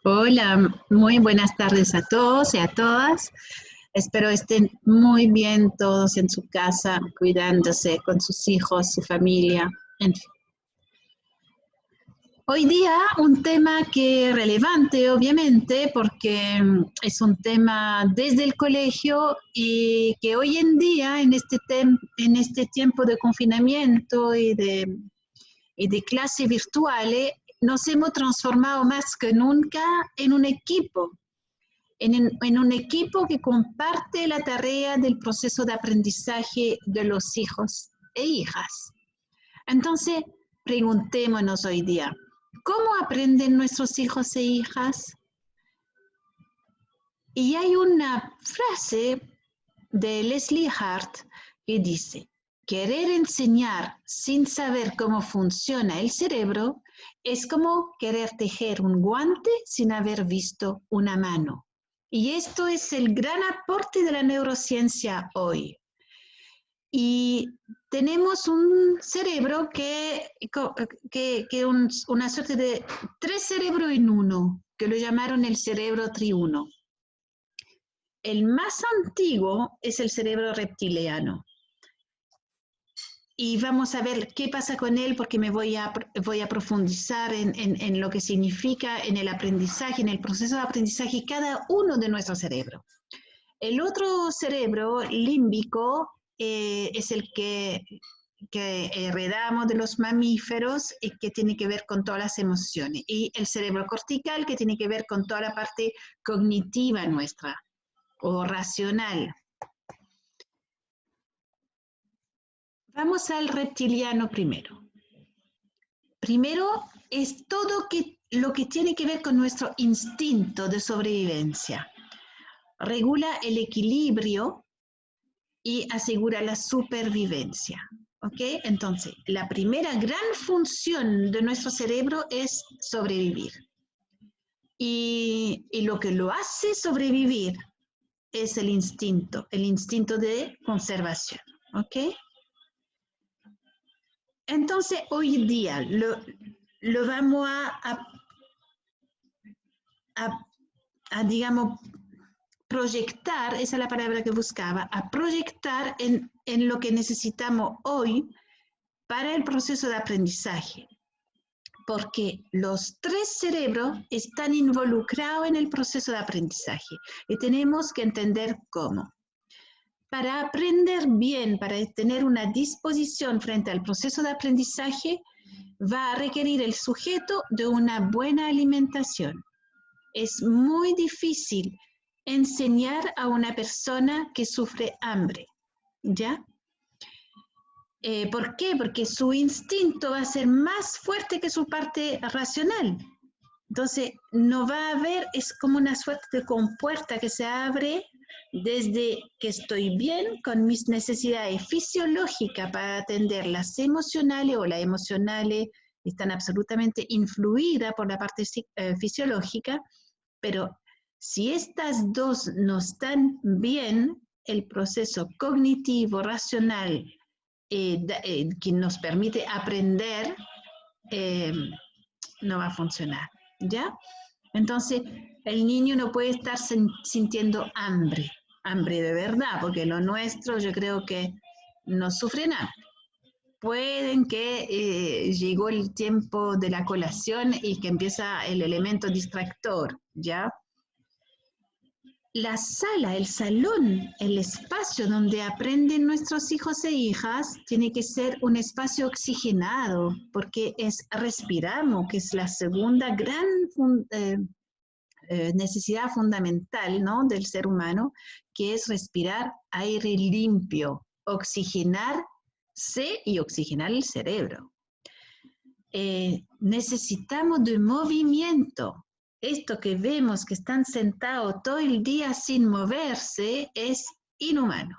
Hola, muy buenas tardes a todos y a todas. Espero estén muy bien todos en su casa, cuidándose con sus hijos, su familia. En fin. Hoy día un tema que es relevante, obviamente, porque es un tema desde el colegio y que hoy en día, en este tiempo de confinamiento y de clases virtuales, nos hemos transformado más que nunca en un equipo en un equipo que comparte la tarea del proceso de aprendizaje de los hijos e hijas. Entonces, preguntémonos hoy día, ¿cómo aprenden nuestros hijos e hijas? Y hay una frase de Leslie Hart que dice, querer enseñar sin saber cómo funciona el cerebro es como querer tejer un guante sin haber visto una mano. Y esto es el gran aporte de la neurociencia hoy. Y tenemos un cerebro una suerte de tres cerebros en uno, que lo llamaron el cerebro triuno. El más antiguo es el cerebro reptiliano. Y vamos a ver qué pasa con él porque voy a profundizar en lo que significa en el aprendizaje, en el proceso de aprendizaje cada uno de nuestros cerebros. El otro cerebro límbico es el que heredamos de los mamíferos y que tiene que ver con todas las emociones. Y el cerebro cortical que tiene que ver con toda la parte cognitiva nuestra o racional. Vamos al reptiliano primero. Primero es todo lo que tiene que ver con nuestro instinto de sobrevivencia. Regula el equilibrio y asegura la supervivencia. ¿Ok? Entonces, la primera gran función de nuestro cerebro es sobrevivir. Y lo que lo hace sobrevivir es el instinto de conservación. ¿Ok? Entonces, hoy día lo vamos digamos, proyectar, esa es la palabra que buscaba, a proyectar en lo que necesitamos hoy para el proceso de aprendizaje. Porque los tres cerebros están involucrados en el proceso de aprendizaje y tenemos que entender cómo. Para aprender bien, para tener una disposición frente al proceso de aprendizaje, va a requerir el sujeto de una buena alimentación. Es muy difícil enseñar a una persona que sufre hambre, ¿ya? ¿Por qué? Porque su instinto va a ser más fuerte que su parte racional. Entonces, no va a haber, es como una suerte de compuerta que se abre desde que estoy bien con mis necesidades fisiológicas para atender las emocionales o las emocionales están absolutamente influidas por la parte fisiológica, pero si estas dos no están bien, el proceso cognitivo, racional, que nos permite aprender, eh, no va a funcionar, ¿ya? Entonces, el niño no puede estar sintiendo hambre de verdad, porque lo nuestro yo creo que no sufre nada. Pueden que llegó el tiempo de la colación y que empieza el elemento distractor, ¿ya? La sala, el salón, el espacio donde aprenden nuestros hijos e hijas tiene que ser un espacio oxigenado, porque respiramos, que es la segunda gran necesidad fundamental, ¿no?, del ser humano, que es respirar aire limpio, oxigenarse y oxigenar el cerebro. Necesitamos de movimiento. Esto que vemos que están sentados todo el día sin moverse es inhumano.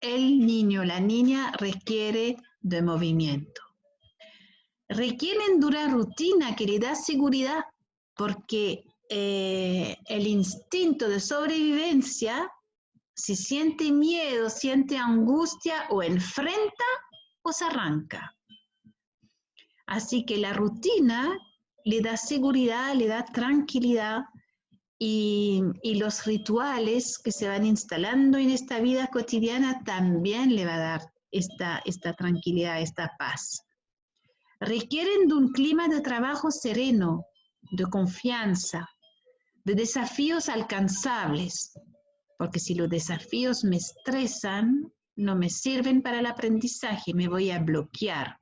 El niño, la niña requiere de movimiento. Requieren de una rutina que le da seguridad porque el instinto de sobrevivencia, si siente miedo, siente angustia, o enfrenta o se arranca. Así que la rutina le da seguridad, le da tranquilidad, y los rituales que se van instalando en esta vida cotidiana también le va a dar esta tranquilidad, esta paz. Requieren de un clima de trabajo sereno, de confianza, de desafíos alcanzables, porque si los desafíos me estresan, no me sirven para el aprendizaje, me voy a bloquear.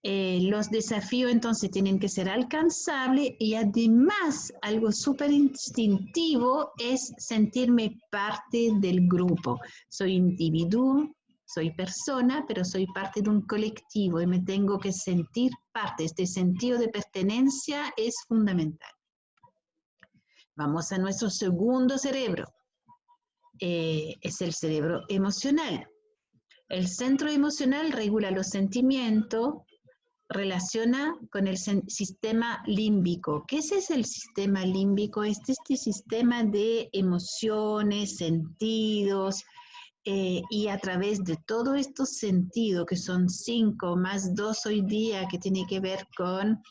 Los desafíos entonces tienen que ser alcanzables y además algo súper instintivo es sentirme parte del grupo. Soy individuo, soy persona, pero soy parte de un colectivo y me tengo que sentir parte. Este sentido de pertenencia es fundamental. Vamos a nuestro segundo cerebro. Es el cerebro emocional. El centro emocional regula los sentimientos, relaciona con el sistema límbico. ¿Qué es el sistema límbico? Es este sistema de emociones, sentidos, y a través de todos estos sentidos, que son 5 más 2 hoy día, que tiene que ver con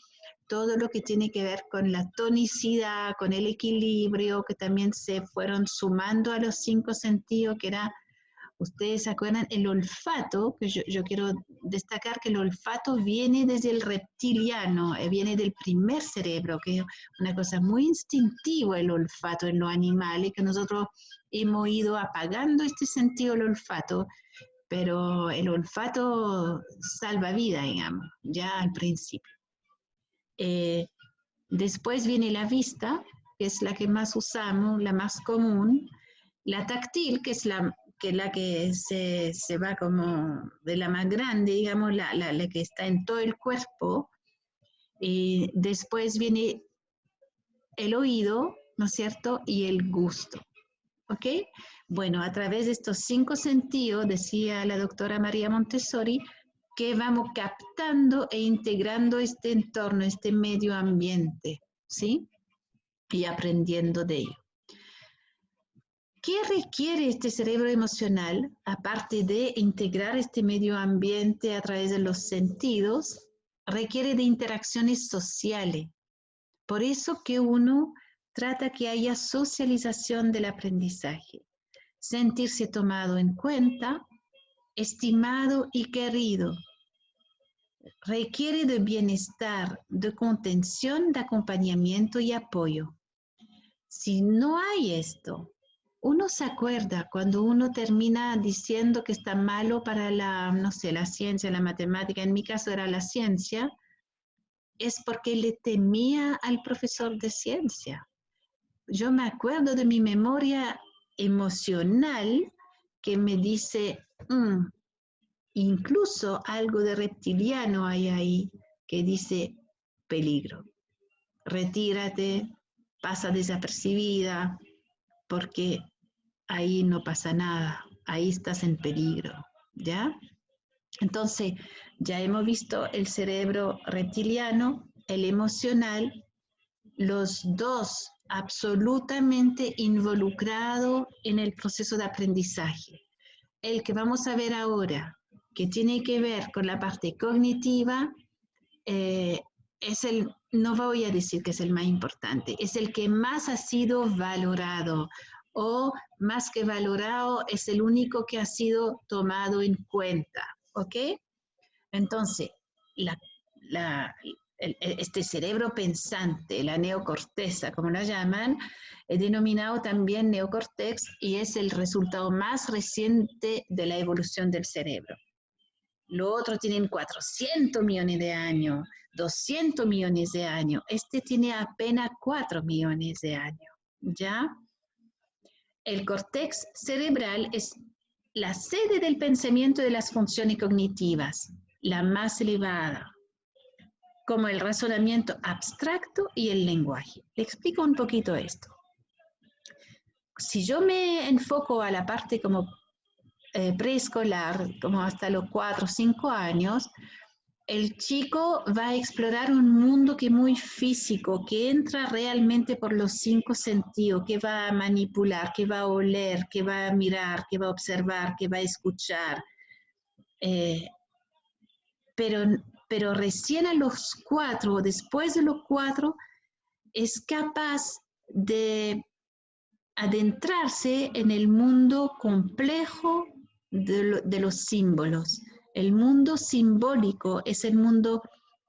todo lo que tiene que ver con la tonicidad, con el equilibrio, que también se fueron sumando a los 5 sentidos, que era, ustedes se acuerdan, el olfato, que yo quiero destacar que el olfato viene desde el reptiliano, viene del primer cerebro, que es una cosa muy instintiva el olfato en los animales, que nosotros hemos ido apagando este sentido del olfato, pero el olfato salva vida, digamos, ya al principio. Después viene la vista, que es la que más usamos, la más común, la táctil, que es la que se va como de la más grande, digamos, la que está en todo el cuerpo. Después viene el oído, ¿no es cierto? Y el gusto. ¿Ok? Bueno, a través de estos 5 sentidos, decía la doctora María Montessori, que vamos captando e integrando este entorno, este medio ambiente, ¿sí? Y aprendiendo de ello. ¿Qué requiere este cerebro emocional, aparte de integrar este medio ambiente a través de los sentidos? Requiere de interacciones sociales. Por eso que uno trata que haya socialización del aprendizaje. Sentirse tomado en cuenta, estimado y querido. Requiere de bienestar, de contención, de acompañamiento y apoyo. Si no hay esto, uno se acuerda cuando uno termina diciendo que está malo para la, no sé, la ciencia, la matemática, en mi caso era la ciencia, es porque le temía al profesor de ciencia. Yo me acuerdo de mi memoria emocional que me dice, incluso algo de reptiliano hay ahí que dice peligro. Retírate, pasa desapercibida, porque ahí no pasa nada, ahí estás en peligro, ¿ya? Entonces, ya hemos visto el cerebro reptiliano, el emocional, los dos absolutamente involucrados en el proceso de aprendizaje. El que vamos a ver ahora, que tiene que ver con la parte cognitiva, es el, no voy a decir que es el más importante, es el que más ha sido valorado, o más que valorado, es el único que ha sido tomado en cuenta, ¿ok? Entonces, este cerebro pensante, la neocorteza, como la llaman, es denominado también neocortex y es el resultado más reciente de la evolución del cerebro. Los otros tienen 400 millones de años, 200 millones de años. Este tiene apenas 4 millones de años, ¿ya? El córtex cerebral es la sede del pensamiento y de las funciones cognitivas, la más elevada, como el razonamiento abstracto y el lenguaje. Le explico un poquito esto. Si yo me enfoco a la parte como preescolar, como hasta los 4 o 5 años, el chico va a explorar un mundo que es muy físico, que entra realmente por los 5 sentidos, que va a manipular, que va a oler, que va a mirar, que va a observar, que va a escuchar. Pero pero recién a los 4 o después de los 4 es capaz de adentrarse en el mundo complejo de los símbolos. El mundo simbólico es el mundo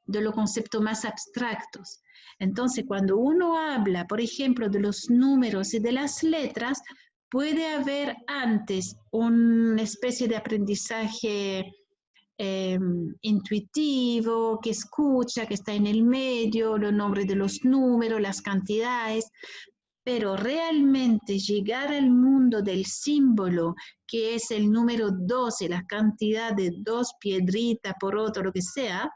de los conceptos más abstractos. Entonces, cuando uno habla, por ejemplo, de los números y de las letras, puede haber antes una especie de aprendizaje intuitivo, que escucha, que está en el medio, los nombres de los números, las cantidades, pero realmente llegar al mundo del símbolo, que es el número 12, la cantidad de 2 piedritas por otro, lo que sea,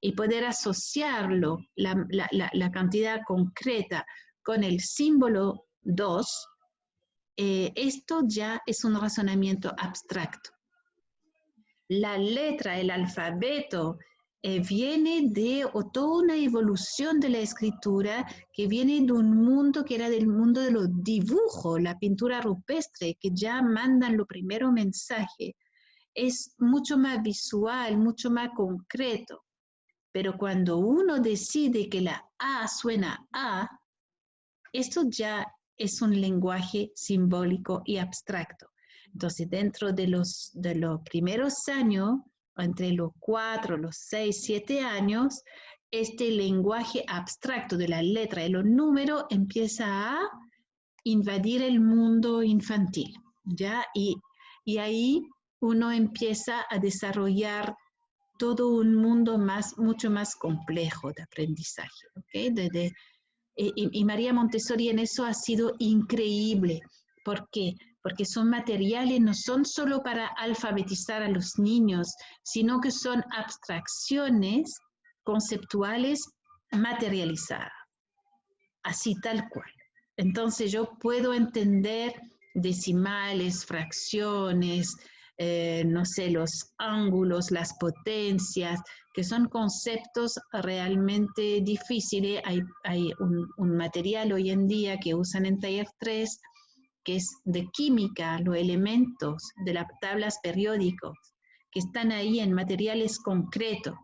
y poder asociarlo, la cantidad concreta, con el símbolo 2, esto ya es un razonamiento abstracto. La letra, el alfabeto, viene de toda una evolución de la escritura que viene de un mundo que era del mundo de los dibujos, la pintura rupestre, que ya mandan los primeros mensajes. Es mucho más visual, mucho más concreto. Pero cuando uno decide que la A suena A, esto ya es un lenguaje simbólico y abstracto. Entonces, dentro de los primeros años, entre los 4, los 6, 7 años, este lenguaje abstracto de la letra y los números empieza a invadir el mundo infantil, ¿ya? Y ahí uno empieza a desarrollar todo un mundo mucho más complejo de aprendizaje, ¿ok? Y María Montessori en eso ha sido increíble. ¿Por qué? Porque son materiales, no son solo para alfabetizar a los niños, sino que son abstracciones conceptuales materializadas, así tal cual. Entonces yo puedo entender decimales, fracciones, no sé, los ángulos, las potencias, que son conceptos realmente difíciles. Hay un material hoy en día que usan en taller 3, que es de química, los elementos de las tablas periódicas, que están ahí en materiales concretos.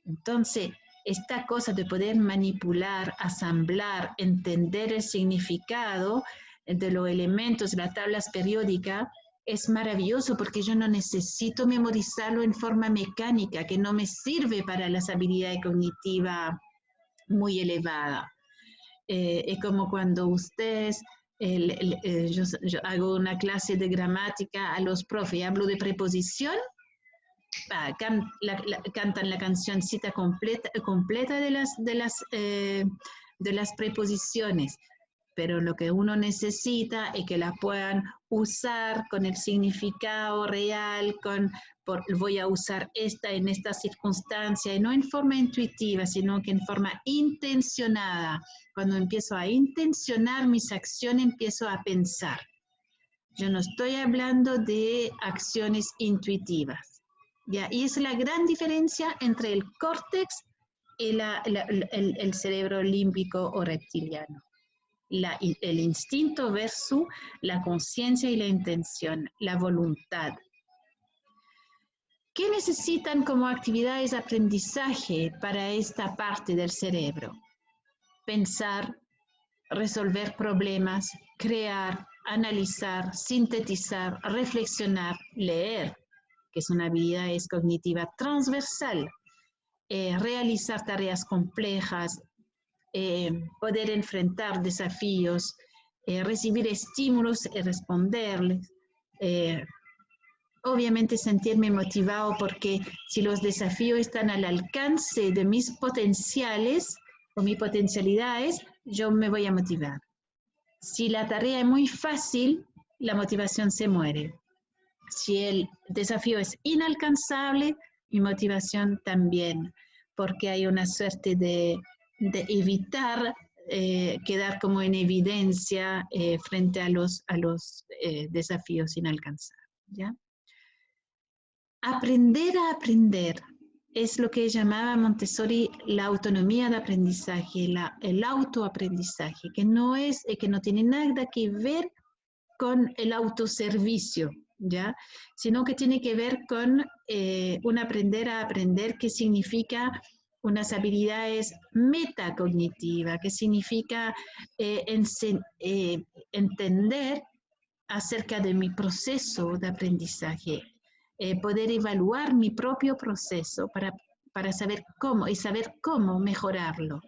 Entonces, esta cosa de poder manipular, asamblar, entender el significado de los elementos de las tablas periódicas es maravilloso, porque yo no necesito memorizarlo en forma mecánica, que no me sirve para las habilidades cognitivas muy elevadas. Es como cuando ustedes, yo hago una clase de gramática a los profes y hablo de preposición, cantan la cancioncita completa de las preposiciones, pero lo que uno necesita es que la puedan usar con el significado real, voy a usar esta en esta circunstancia, y no en forma intuitiva, sino que en forma intencionada. Cuando empiezo a intencionar mis acciones, empiezo a pensar. Yo no estoy hablando de acciones intuitivas. ¿Ya? Y es la gran diferencia entre el córtex y el cerebro límbico o reptiliano. El instinto versus la conciencia y la intención, la voluntad. ¿Qué necesitan como actividades de aprendizaje para esta parte del cerebro? Pensar, resolver problemas, crear, analizar, sintetizar, reflexionar, leer, que es una habilidad cognitiva transversal, realizar tareas complejas, poder enfrentar desafíos, recibir estímulos y responderles. Obviamente sentirme motivado, porque si los desafíos están al alcance de mis potenciales o mis potencialidades, yo me voy a motivar. Si la tarea es muy fácil, la motivación se muere. Si el desafío es inalcanzable, mi motivación también, porque hay una suerte de evitar quedar como en evidencia frente a los desafíos inalcanzables, ¿ya? Aprender a aprender es lo que llamaba Montessori la autonomía de aprendizaje, el autoaprendizaje, que no tiene nada que ver con el autoservicio, ¿ya? Sino que tiene que ver con un aprender a aprender, que significa unas habilidades metacognitivas, que significa entender acerca de mi proceso de aprendizaje, poder evaluar mi propio proceso para saber cómo y saber cómo mejorarlo.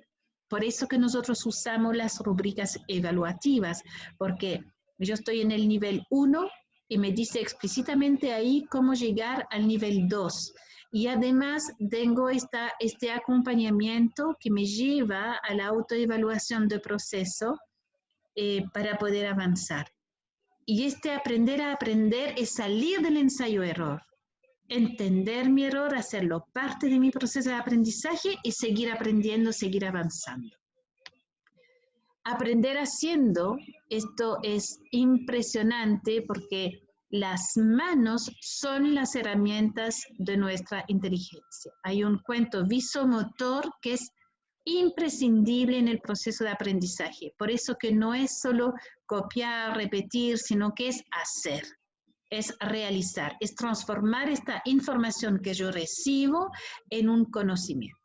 Por eso que nosotros usamos las rúbricas evaluativas, porque yo estoy en el nivel 1 y me dice explícitamente ahí cómo llegar al nivel 2. Y además tengo este acompañamiento que me lleva a la autoevaluación de proceso para poder avanzar. Y este aprender a aprender es salir del ensayo-error, entender mi error, hacerlo parte de mi proceso de aprendizaje y seguir aprendiendo, seguir avanzando. Aprender haciendo, esto es impresionante porque las manos son las herramientas de nuestra inteligencia. Hay un cuento visomotor que es imprescindible en el proceso de aprendizaje. Por eso que no es solo copiar, repetir, sino que es hacer, es realizar, es transformar esta información que yo recibo en un conocimiento.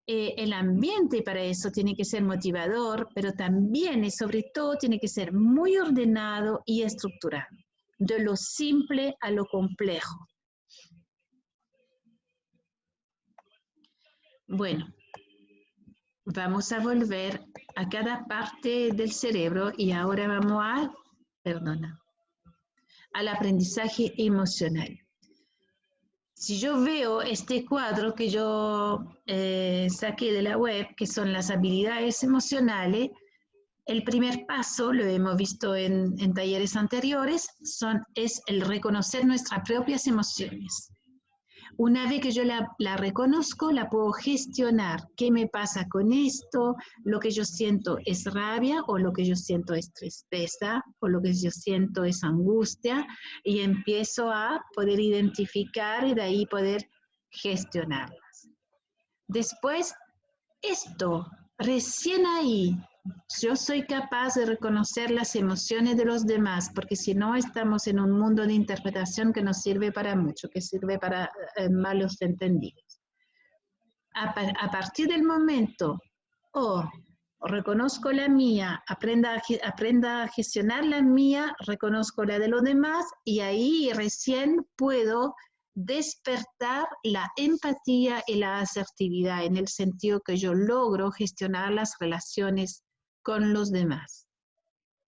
El ambiente para eso tiene que ser motivador, pero también y sobre todo tiene que ser muy ordenado y estructurado, de lo simple a lo complejo. Bueno, vamos a volver a cada parte del cerebro y ahora vamos al aprendizaje emocional. Si yo veo este cuadro que yo saqué de la web, que son las habilidades emocionales, el primer paso, lo hemos visto en talleres anteriores, es el reconocer nuestras propias emociones. Una vez que yo la reconozco, la puedo gestionar. ¿Qué me pasa con esto? Lo que yo siento es rabia, o lo que yo siento es tristeza, o lo que yo siento es angustia, y empiezo a poder identificar y de ahí poder gestionarlas. Después, esto, recién ahí, yo soy capaz de reconocer las emociones de los demás, porque si no estamos en un mundo de interpretación que no sirve para mucho, que sirve para malos entendidos. A partir del momento, reconozco la mía, aprenda a gestionar la mía, reconozco la de los demás, y ahí recién puedo despertar la empatía y la asertividad, en el sentido que yo logro gestionar las relaciones con los demás,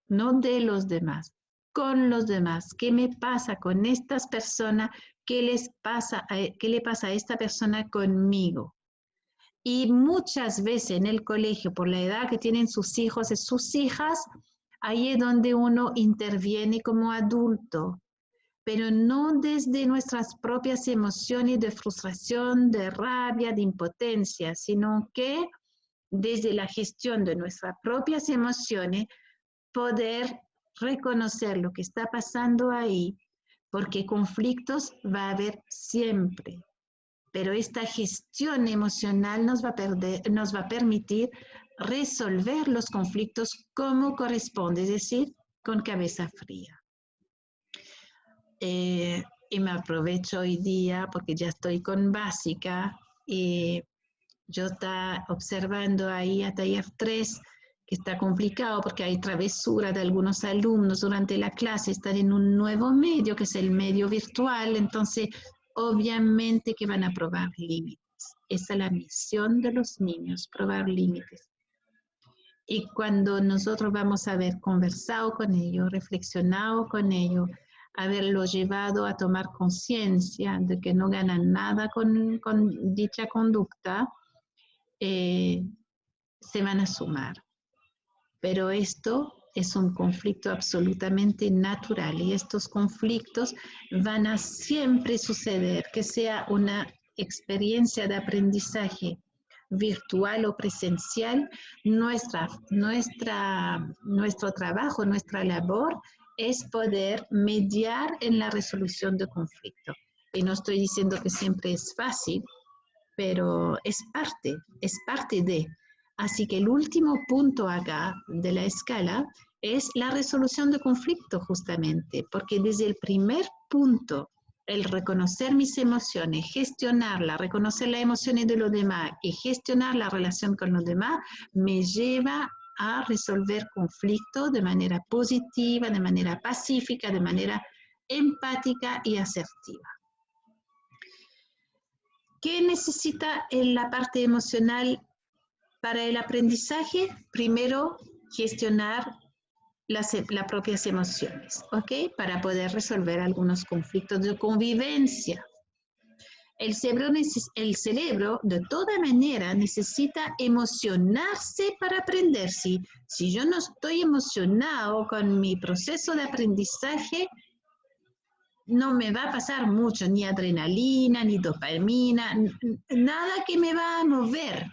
no de los demás, con los demás. ¿Qué me pasa con estas personas? ¿Qué le pasa a esta persona conmigo? Y muchas veces en el colegio, por la edad que tienen sus hijos y sus hijas, ahí es donde uno interviene como adulto, pero no desde nuestras propias emociones de frustración, de rabia, de impotencia, sino que desde la gestión de nuestras propias emociones, poder reconocer lo que está pasando ahí, porque conflictos va a haber siempre. Pero esta gestión emocional nos va a permitir resolver los conflictos como corresponde, es decir, con cabeza fría. Y me aprovecho hoy día porque ya estoy con básica y yo está observando ahí a taller 3 que está complicado porque hay travesura de algunos alumnos durante la clase, están en un nuevo medio que es el medio virtual, entonces obviamente que van a probar límites. Esa es la misión de los niños, probar límites. Y cuando nosotros vamos a haber conversado con ellos, reflexionado con ellos, haberlo llevado a tomar conciencia de que no ganan nada con dicha conducta, se van a sumar. Pero esto es un conflicto absolutamente natural y estos conflictos van a siempre suceder, que sea una experiencia de aprendizaje virtual o presencial. Nuestro trabajo, nuestra labor es poder mediar en la resolución de conflictos. Y no estoy diciendo que siempre es fácil, pero es parte de. Así que el último punto acá de la escala es la resolución de conflictos justamente, porque desde el primer punto, el reconocer mis emociones, gestionarlas, reconocer las emociones de los demás y gestionar la relación con los demás, me lleva a resolver conflictos de manera positiva, de manera pacífica, de manera empática y asertiva. ¿Qué necesita en la parte emocional para el aprendizaje? Primero, gestionar las propias emociones, ¿ok? Para poder resolver algunos conflictos de convivencia. El cerebro de toda manera necesita emocionarse para aprender. Si yo no estoy emocionado con mi proceso de aprendizaje, no me va a pasar mucho, ni adrenalina, ni dopamina, nada que me va a mover.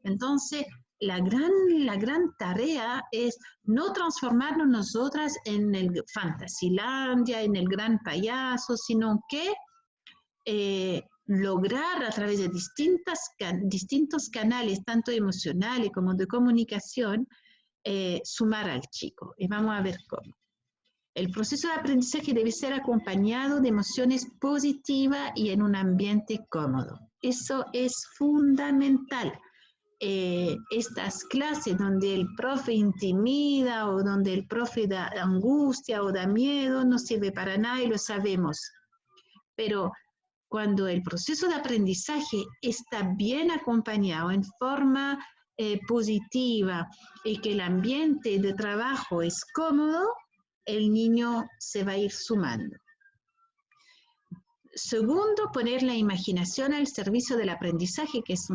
Entonces, la gran tarea es no transformarnos nosotras en el Fantasilandia, en el gran payaso, sino que lograr a través de distintos canales, tanto emocionales como de comunicación, sumar al chico. Y vamos a ver cómo. El proceso de aprendizaje debe ser acompañado de emociones positivas y en un ambiente cómodo. Eso es fundamental. Estas clases donde el profe intimida o donde el profe da angustia o da miedo no sirve para nada y lo sabemos. Pero cuando el proceso de aprendizaje está bien acompañado en forma positiva y que el ambiente de trabajo es cómodo, el niño se va a ir sumando. Segundo, poner la imaginación al servicio del aprendizaje, que es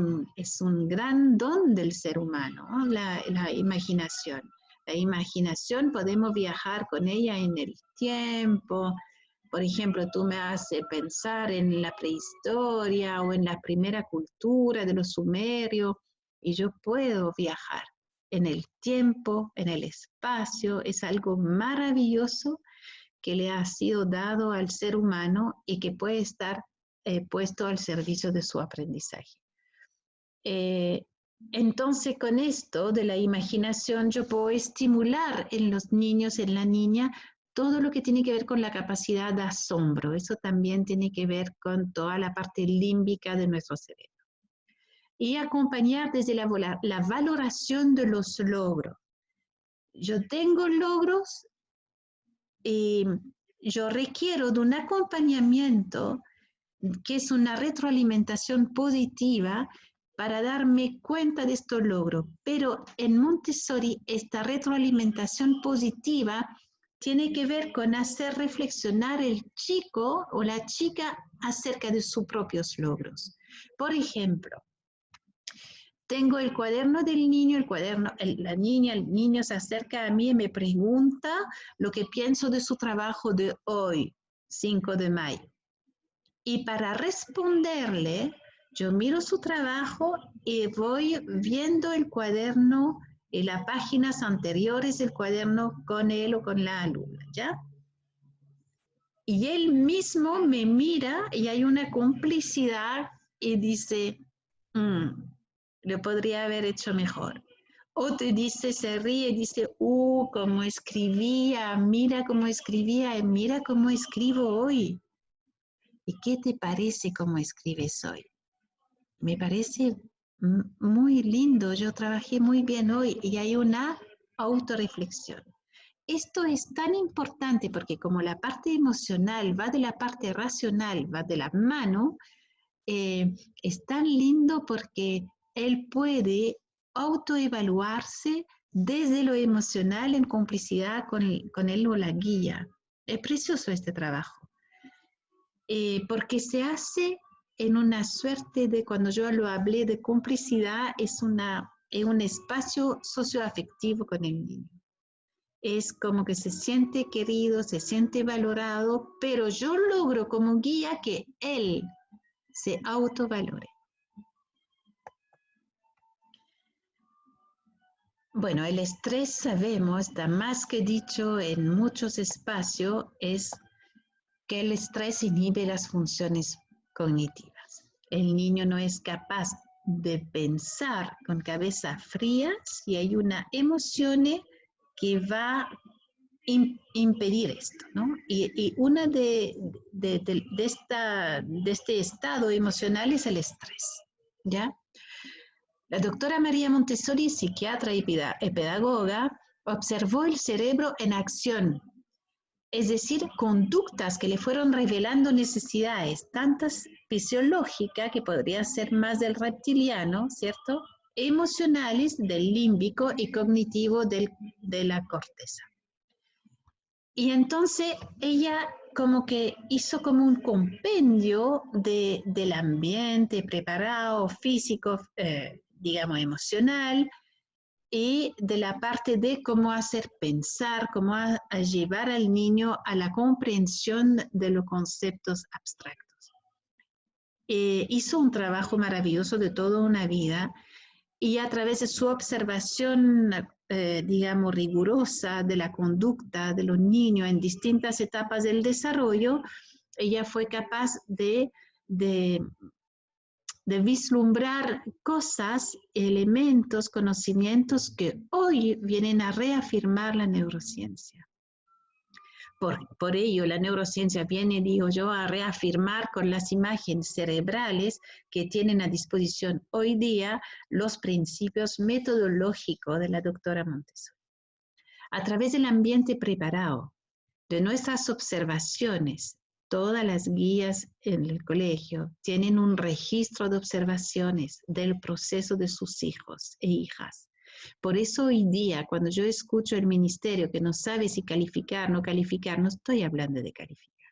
un gran don del ser humano, ¿no? La imaginación. La imaginación podemos viajar con ella en el tiempo. Por ejemplo, tú me haces pensar en la prehistoria o en la primera cultura de los sumerios y yo puedo viajar en el tiempo, en el espacio. Es algo maravilloso que le ha sido dado al ser humano y que puede estar puesto al servicio de su aprendizaje. Entonces, con esto de la imaginación, yo puedo estimular en los niños, en la niña, todo lo que tiene que ver con la capacidad de asombro. Eso también tiene que ver con toda la parte límbica de nuestro cerebro. Y acompañar desde la valoración de los logros. Yo tengo logros y yo requiero de un acompañamiento que es una retroalimentación positiva para darme cuenta de estos logros. Pero en Montessori esta retroalimentación positiva tiene que ver con hacer reflexionar el chico o la chica acerca de sus propios logros. Por ejemplo, tengo el cuaderno del niño, la niña, el niño se acerca a mí y me pregunta lo que pienso de su trabajo de hoy, 5 de mayo. Y para responderle, yo miro su trabajo y voy viendo el cuaderno y las páginas anteriores del cuaderno con él o con la alumna, ¿ya? Y él mismo me mira y hay una complicidad y dice, lo podría haber hecho mejor. O te dice, se ríe y dice, cómo escribía, mira cómo escribía, mira cómo escribo hoy. ¿Y qué te parece cómo escribes hoy? Me parece muy lindo, yo trabajé muy bien hoy y hay una autorreflexión. Esto es tan importante porque como la parte emocional va de la parte racional, va de la mano, es tan lindo porque él puede autoevaluarse desde lo emocional en complicidad con él o la guía. Es precioso este trabajo. Porque se hace en una suerte de, cuando yo lo hablé de complicidad, es un espacio socioafectivo con el niño. Es como que se siente querido, se siente valorado, pero yo logro como guía que él se autovalore. Bueno, el estrés, sabemos, está más que dicho en muchos espacios, es que el estrés inhibe las funciones cognitivas. El niño no es capaz de pensar con cabeza fría si hay una emoción que va a impedir esto, ¿no? Y una de este estado emocional es el estrés, ¿ya? La doctora María Montessori, psiquiatra y pedagoga, observó el cerebro en acción, es decir, conductas que le fueron revelando necesidades, tantas fisiológicas, que podría ser más del reptiliano, ¿cierto? Emocionales del límbico y cognitivo de la corteza. Y entonces ella como que hizo como un compendio del ambiente preparado, físico, digamos, emocional, y de la parte de cómo hacer pensar, cómo a llevar al niño a la comprensión de los conceptos abstractos. Hizo un trabajo maravilloso de toda una vida, y a través de su observación, digamos, rigurosa de la conducta de los niños en distintas etapas del desarrollo, ella fue capaz de vislumbrar cosas, elementos, conocimientos que hoy vienen a reafirmar la neurociencia. Por ello, la neurociencia viene, digo yo, a reafirmar con las imágenes cerebrales que tienen a disposición hoy día los principios metodológicos de la doctora Montessori. A través del ambiente preparado, de nuestras observaciones, todas las guías en el colegio tienen un registro de observaciones del proceso de sus hijos e hijas. Por eso hoy día, cuando yo escucho el ministerio que no sabe si calificar o no calificar, no estoy hablando de calificar.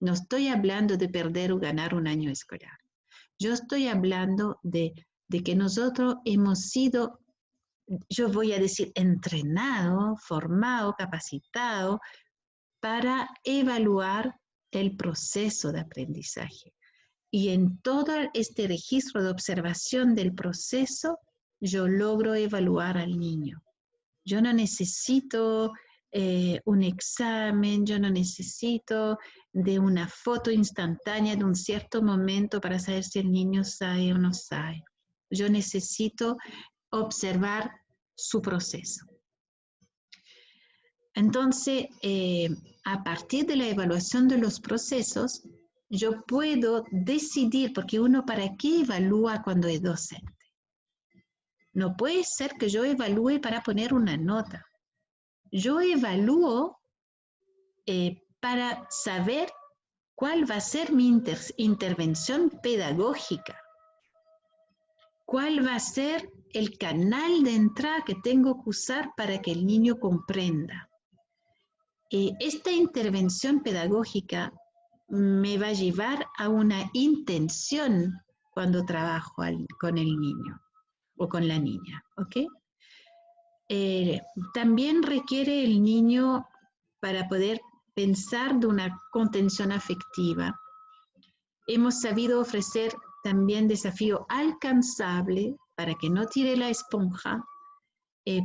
No estoy hablando de perder o ganar un año escolar. Yo estoy hablando de que nosotros hemos sido, yo voy a decir, entrenado, formado, capacitado para evaluar el proceso de aprendizaje. Y en todo este registro de observación del proceso, yo logro evaluar al niño. Yo no necesito un examen, yo no necesito de una foto instantánea de un cierto momento para saber si el niño sabe o no sabe. Yo necesito observar su proceso. Entonces, a partir de la evaluación de los procesos, yo puedo decidir, porque uno para qué evalúa cuando es docente. No puede ser que yo evalúe para poner una nota. Yo evalúo para saber cuál va a ser mi intervención pedagógica, cuál va a ser el canal de entrada que tengo que usar para que el niño comprenda. Esta intervención pedagógica me va a llevar a una intención cuando trabajo con el niño o con la niña, ¿ok? También requiere el niño, para poder pensar de una contención afectiva, hemos sabido ofrecer también desafío alcanzable para que no tire la esponja,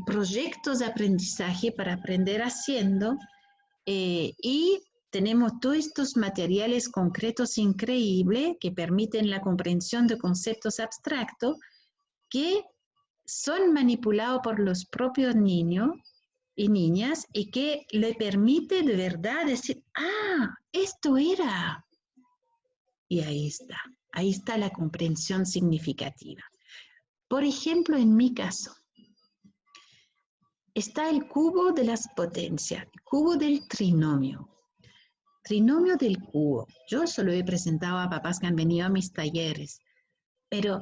proyectos de aprendizaje para aprender haciendo, y tenemos todos estos materiales concretos increíbles que permiten la comprensión de conceptos abstractos que son manipulados por los propios niños y niñas, y que le permite de verdad decir, ah, esto era. Y ahí está la comprensión significativa. Por ejemplo, en mi caso, está el cubo de las potencias, el cubo del trinomio. Trinomio del cubo. Yo solo he presentado a papás que han venido a mis talleres, pero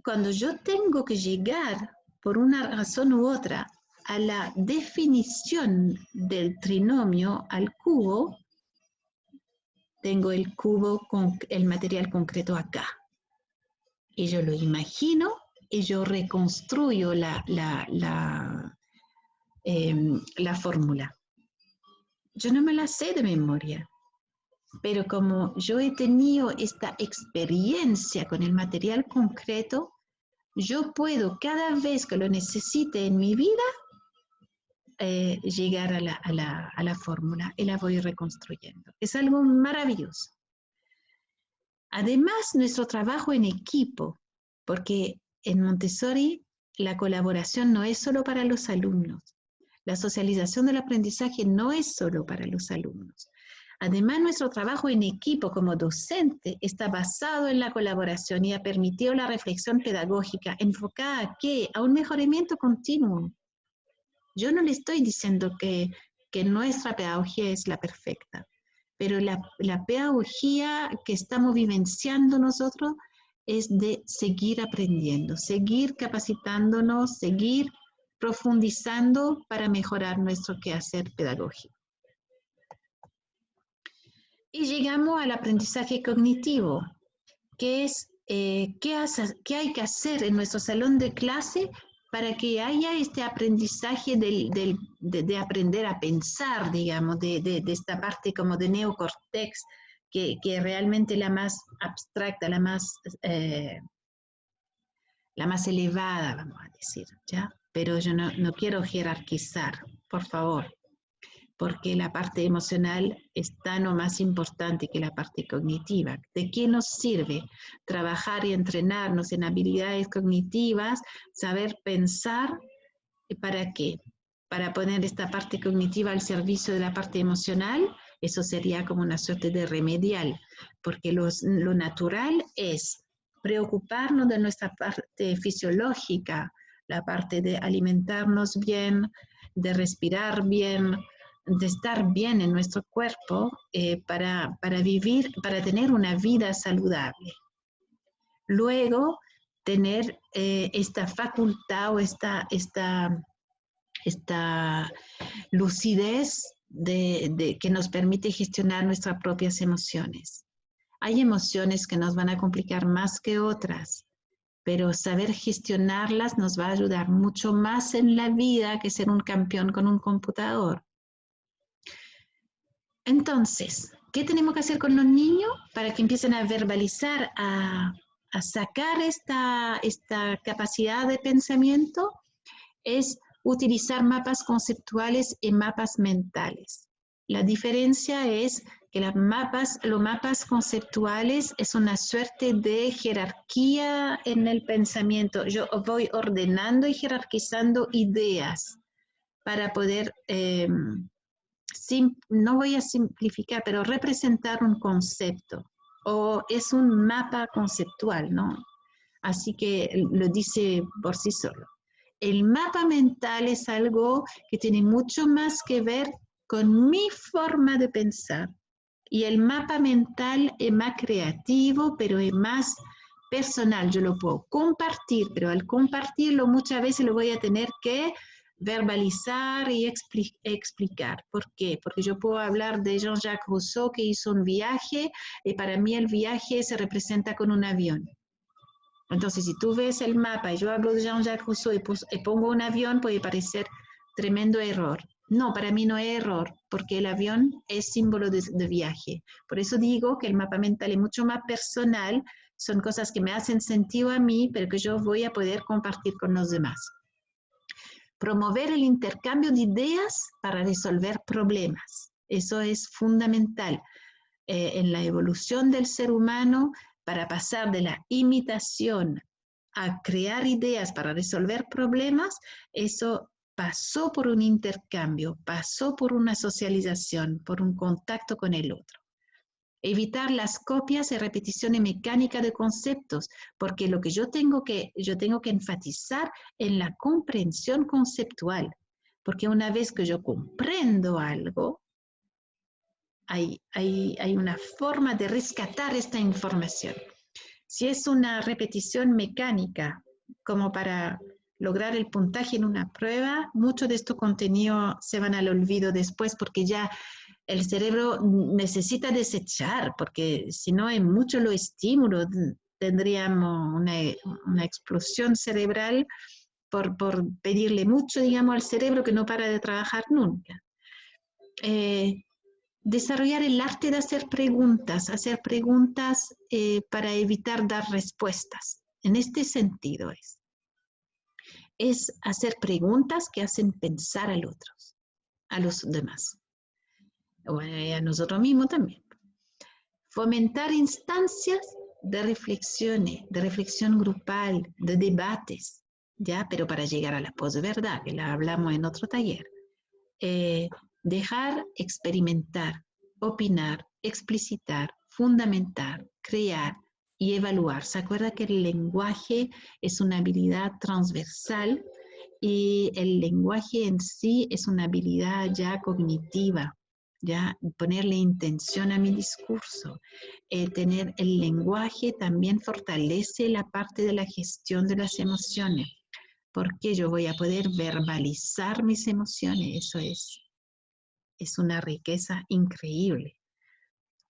cuando yo tengo que llegar por una razón u otra a la definición del trinomio al cubo, tengo el cubo con el material concreto acá. Y yo lo imagino y yo reconstruyo la fórmula. Yo no me la sé de memoria, pero como yo he tenido esta experiencia con el material concreto, yo puedo, cada vez que lo necesite en mi vida, llegar a la fórmula y la voy reconstruyendo. Es algo maravilloso. Además, nuestro trabajo en equipo, porque en Montessori la colaboración no es solo para los alumnos, La socialización del aprendizaje no es solo para los alumnos. Además, nuestro trabajo en equipo como docente está basado en la colaboración y ha permitido la reflexión pedagógica enfocada ¿a qué? A un mejoramiento continuo. Yo no le estoy diciendo que nuestra pedagogía es la perfecta, pero la pedagogía que estamos vivenciando nosotros es de seguir aprendiendo, seguir capacitándonos, seguir profundizando para mejorar nuestro quehacer pedagógico. Y llegamos al aprendizaje cognitivo, que es qué hay que hacer en nuestro salón de clase para que haya este aprendizaje de aprender a pensar, digamos, de esta parte como de neocortex, que realmente es la más abstracta, la más elevada, vamos a decir, ¿ya? Pero yo no quiero jerarquizar, por favor, porque la parte emocional es tan o más importante que la parte cognitiva. ¿De qué nos sirve trabajar y entrenarnos en habilidades cognitivas, saber pensar? ¿Para qué? Para poner esta parte cognitiva al servicio de la parte emocional. Eso sería como una suerte de remedial, porque lo natural es preocuparnos de nuestra parte fisiológica, la parte de alimentarnos bien, de respirar bien, de estar bien en nuestro cuerpo para vivir, para tener una vida saludable. Luego, tener esta facultad o esta lucidez que nos permite gestionar nuestras propias emociones. Hay emociones que nos van a complicar más que otras, pero saber gestionarlas nos va a ayudar mucho más en la vida que ser un campeón con un computador. Entonces, ¿qué tenemos que hacer con los niños para que empiecen a verbalizar, a sacar esta capacidad de pensamiento? Es utilizar mapas conceptuales y mapas mentales. La diferencia es que los mapas conceptuales es una suerte de jerarquía en el pensamiento. Yo voy ordenando y jerarquizando ideas para poder, no voy a simplificar, pero representar un concepto. O es un mapa conceptual, ¿no? Así que lo dice por sí solo. El mapa mental es algo que tiene mucho más que ver con mi forma de pensar. Y el mapa mental es más creativo, pero es más personal. Yo lo puedo compartir, pero al compartirlo muchas veces lo voy a tener que verbalizar y explicar. ¿Por qué? Porque yo puedo hablar de Jean-Jacques Rousseau que hizo un viaje y para mí el viaje se representa con un avión. Entonces, si tú ves el mapa y yo hablo de Jean-Jacques Rousseau y pongo un avión, puede parecer tremendo error. No, para mí no es error, porque el avión es símbolo de viaje. Por eso digo que el mapa mental es mucho más personal, son cosas que me hacen sentido a mí, pero que yo voy a poder compartir con los demás. Promover el intercambio de ideas para resolver problemas. Eso es fundamental. En la evolución del ser humano, para pasar de la imitación a crear ideas para resolver problemas, eso pasó por un intercambio, pasó por una socialización, por un contacto con el otro. Evitar las copias y repeticiones mecánicas de conceptos, porque lo que yo tengo que enfatizar en la comprensión conceptual, porque una vez que yo comprendo algo, hay una forma de rescatar esta información. Si es una repetición mecánica, como para lograr el puntaje en una prueba, mucho de estos contenidos se van al olvido después porque ya el cerebro necesita desechar, porque si no es mucho lo estímulo, tendríamos una explosión cerebral por pedirle mucho, digamos, al cerebro que no para de trabajar nunca. Desarrollar el arte de hacer preguntas para evitar dar respuestas. En este sentido es hacer preguntas que hacen pensar a los demás, o a nosotros mismos también. Fomentar instancias de reflexión grupal, de debates, ¿ya? Pero para llegar a la posverdad, que la hablamos en otro taller. dejar experimentar, opinar, explicitar, fundamentar, crear y evaluar. ¿Se acuerda que el lenguaje es una habilidad transversal y el lenguaje en sí es una habilidad ya cognitiva? Ya ponerle intención a mi discurso. Tener el lenguaje también fortalece la parte de la gestión de las emociones, porque yo voy a poder verbalizar mis emociones. Eso es una riqueza increíble.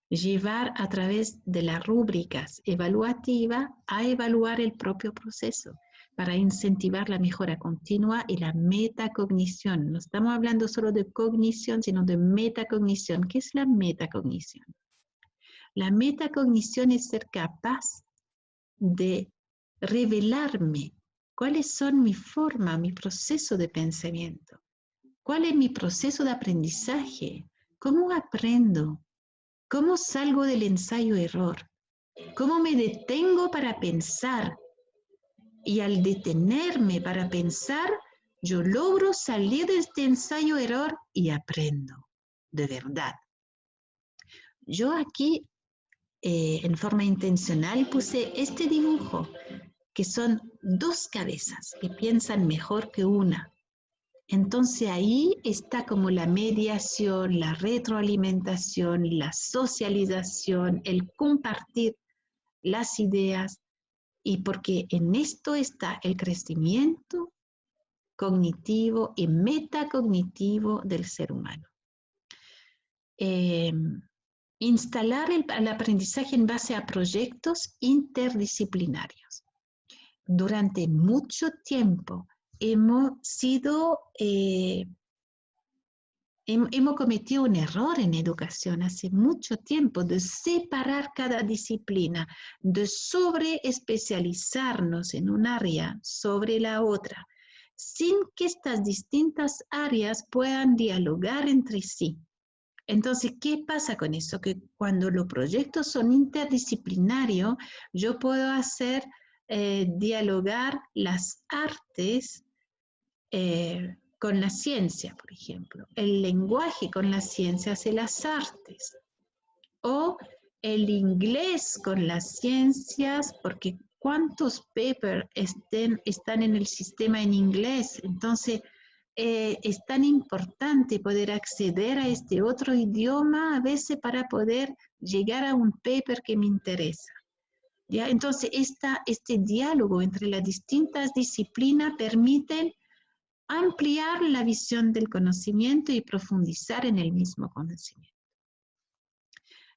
Llevar a través de las rúbricas evaluativas a evaluar el propio proceso para incentivar la mejora continua y la metacognición. No estamos hablando solo de cognición, sino de metacognición. ¿Qué es la metacognición? La metacognición es ser capaz de revelarme cuáles son mi forma, mi proceso de pensamiento, cuál es mi proceso de aprendizaje, cómo aprendo, cómo salgo del ensayo-error, cómo me detengo para pensar. Y al detenerme para pensar, yo logro salir de este ensayo-error y aprendo, de verdad. Yo aquí, en forma intencional, puse este dibujo, que son dos cabezas que piensan mejor que una. Entonces ahí está como la mediación, la retroalimentación, la socialización, el compartir las ideas, y porque en esto está el crecimiento cognitivo y metacognitivo del ser humano. Instalar el aprendizaje en base a proyectos interdisciplinarios. Durante mucho tiempo hemos cometido un error en educación hace mucho tiempo de separar cada disciplina, de sobreespecializarnos en un área sobre la otra, sin que estas distintas áreas puedan dialogar entre sí. Entonces, ¿qué pasa con eso? Que cuando los proyectos son interdisciplinarios, yo puedo hacer dialogar las artes con la ciencia, por ejemplo, el lenguaje con las ciencias y las artes, o el inglés con las ciencias, porque cuántos papers están en el sistema en inglés. Entonces, es tan importante poder acceder a este otro idioma a veces para poder llegar a un paper que me interesa. ¿Ya? Entonces, este diálogo entre las distintas disciplinas permite ampliar la visión del conocimiento y profundizar en el mismo conocimiento.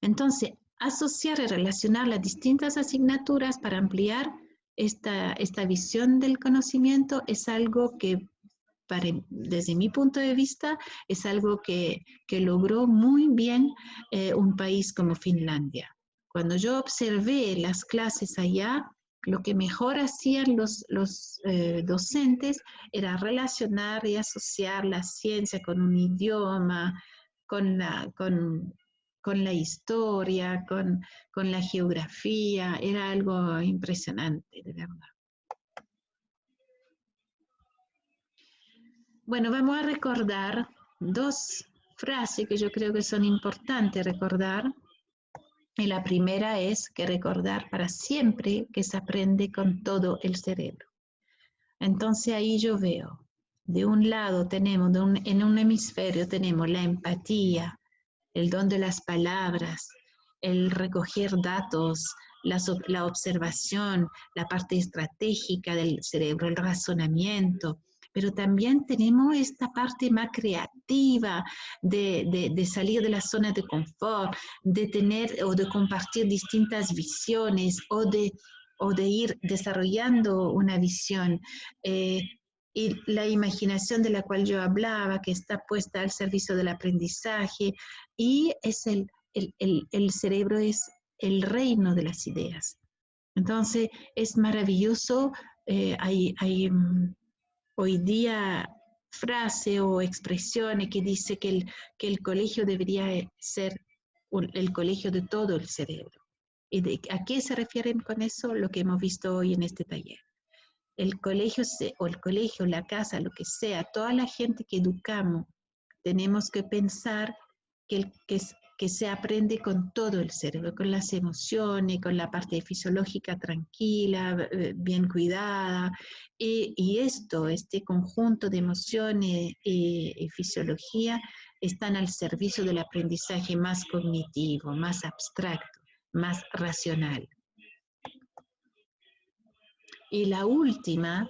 Entonces, asociar y relacionar las distintas asignaturas para ampliar esta visión del conocimiento es algo que, desde mi punto de vista, es algo que logró muy bien un país como Finlandia. Cuando yo observé las clases allá, lo que mejor hacían los docentes era relacionar y asociar la ciencia con un idioma, con la historia, con la geografía. Era algo impresionante, de verdad. Bueno, vamos a recordar dos frases que yo creo que son importantes recordar. Y la primera es que recordar para siempre que se aprende con todo el cerebro. Entonces ahí yo veo, de un lado tenemos, en un hemisferio tenemos la empatía, el don de las palabras, el recoger datos, la observación, la parte estratégica del cerebro, el razonamiento, pero también tenemos esta parte más creativa de salir de la zona de confort, de tener o de compartir distintas visiones o de ir desarrollando una visión. Y la imaginación de la cual yo hablaba, que está puesta al servicio del aprendizaje, y es el cerebro es el reino de las ideas. Entonces, es maravilloso. Hay hoy día frase o expresiones que dice que el colegio debería ser el colegio de todo el cerebro. ¿Y a qué se refieren con eso? Lo que hemos visto hoy en este taller. El colegio, la casa, lo que sea, toda la gente que educamos tenemos que pensar que se aprende con todo el cerebro, con las emociones, con la parte fisiológica tranquila, bien cuidada, y este conjunto de emociones y fisiología están al servicio del aprendizaje más cognitivo, más abstracto, más racional. Y la última,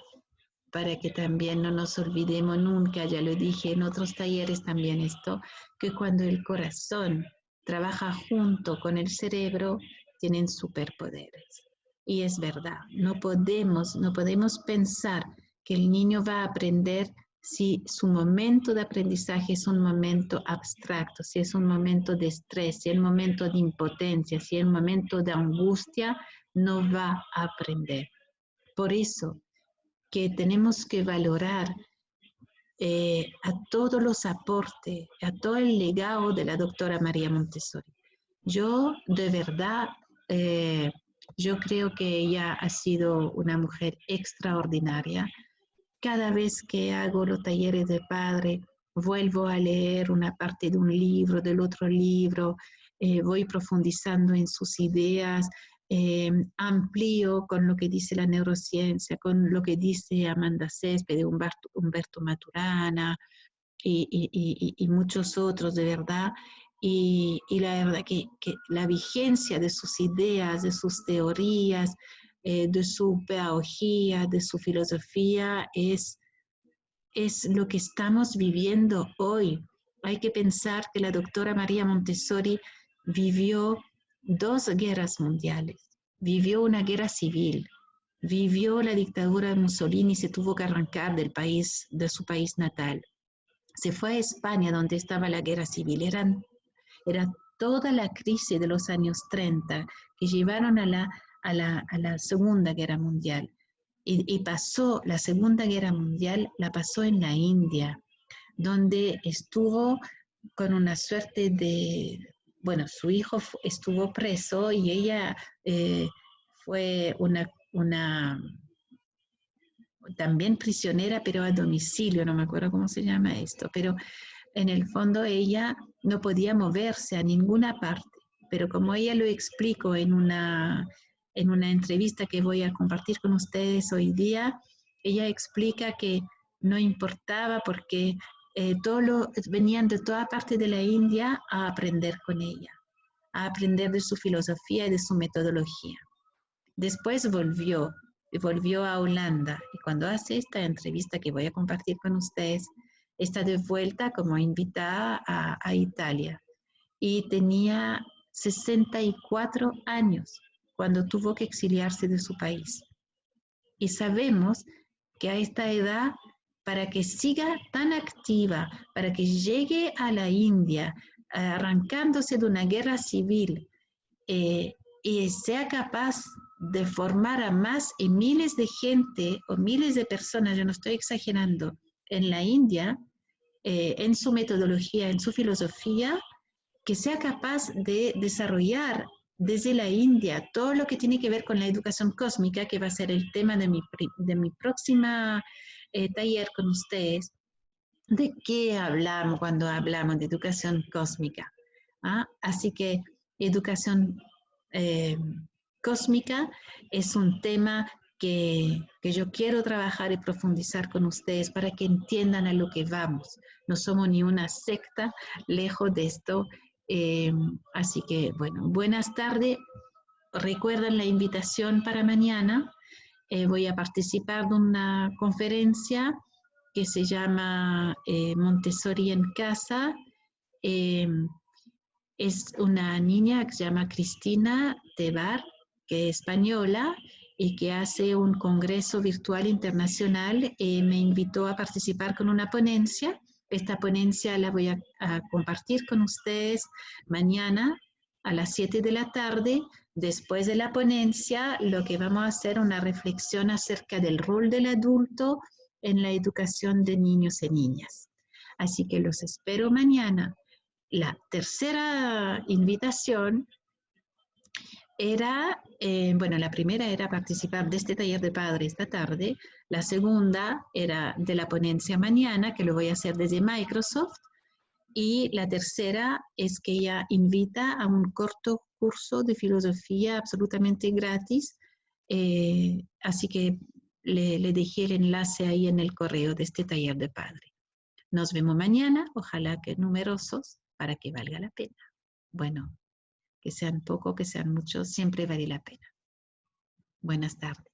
para que también no nos olvidemos nunca, ya lo dije en otros talleres también esto, que cuando el corazón trabaja junto con el cerebro, tienen superpoderes. Y es verdad, no podemos pensar que el niño va a aprender si su momento de aprendizaje es un momento abstracto, si es un momento de estrés, si es un momento de impotencia, si es un momento de angustia, no va a aprender. Por eso que tenemos que valorar a todos los aportes, a todo el legado de la doctora María Montessori. Yo, de verdad, yo creo que ella ha sido una mujer extraordinaria. Cada vez que hago los talleres de padre, vuelvo a leer una parte de un libro, del otro libro, voy profundizando en sus ideas, amplío con lo que dice la neurociencia, con lo que dice Amanda Céspedes, Humberto Maturana y muchos otros, de verdad. Y la verdad que la vigencia de sus ideas, de sus teorías, de su pedagogía, de su filosofía, es lo que estamos viviendo hoy. Hay que pensar que la doctora María Montessori vivió 2 guerras mundiales, vivió una guerra civil, vivió la dictadura de Mussolini y se tuvo que arrancar del país, de su país natal. Se fue a España donde estaba la guerra civil. Era toda la crisis de los años 30 que llevaron a la Segunda Guerra Mundial. Y pasó la Segunda Guerra Mundial, la pasó en la India, donde estuvo con una suerte de, bueno, su hijo estuvo preso y ella fue una también prisionera, pero a domicilio, no me acuerdo cómo se llama esto, pero en el fondo ella no podía moverse a ninguna parte, pero como ella lo explico en una entrevista que voy a compartir con ustedes hoy día, ella explica que no importaba porque venían de toda parte de la India a aprender con ella, a aprender de su filosofía y de su metodología. Después volvió a Holanda y cuando hace esta entrevista que voy a compartir con ustedes, está de vuelta como invitada a Italia y tenía 64 años cuando tuvo que exiliarse de su país. Y sabemos que a esta edad, para que siga tan activa, para que llegue a la India, arrancándose de una guerra civil, y sea capaz de formar a más y miles de gente o miles de personas, yo no estoy exagerando, en la India, en su metodología, en su filosofía, que sea capaz de desarrollar desde la India todo lo que tiene que ver con la educación cósmica, que va a ser el tema de mi próxima taller con ustedes. ¿De qué hablamos cuando hablamos de educación cósmica? ¿Ah? Así que educación cósmica es un tema que yo quiero trabajar y profundizar con ustedes para que entiendan a lo que vamos. No somos ni una secta, lejos de esto. Así que, bueno, buenas tardes. Recuerden la invitación para mañana. Voy a participar de una conferencia que se llama Montessori en Casa. Es una niña que se llama Cristina Tebar, que es española y que hace un congreso virtual internacional. Me invitó a participar con una ponencia. Esta ponencia la voy a compartir con ustedes mañana a las 7 de la tarde. Después de la ponencia, lo que vamos a hacer es una reflexión acerca del rol del adulto en la educación de niños y niñas. Así que los espero mañana. La tercera invitación era, bueno, la primera era participar de este taller de padre esta tarde, la segunda era de la ponencia mañana, que lo voy a hacer desde Microsoft, Y la tercera es que ella invita a un corto curso de filosofía absolutamente gratis, así que le dejé el enlace ahí en el correo de este taller de padre. Nos vemos mañana, ojalá que numerosos, para que valga la pena. Bueno, que sean pocos, que sean muchos, siempre vale la pena. Buenas tardes.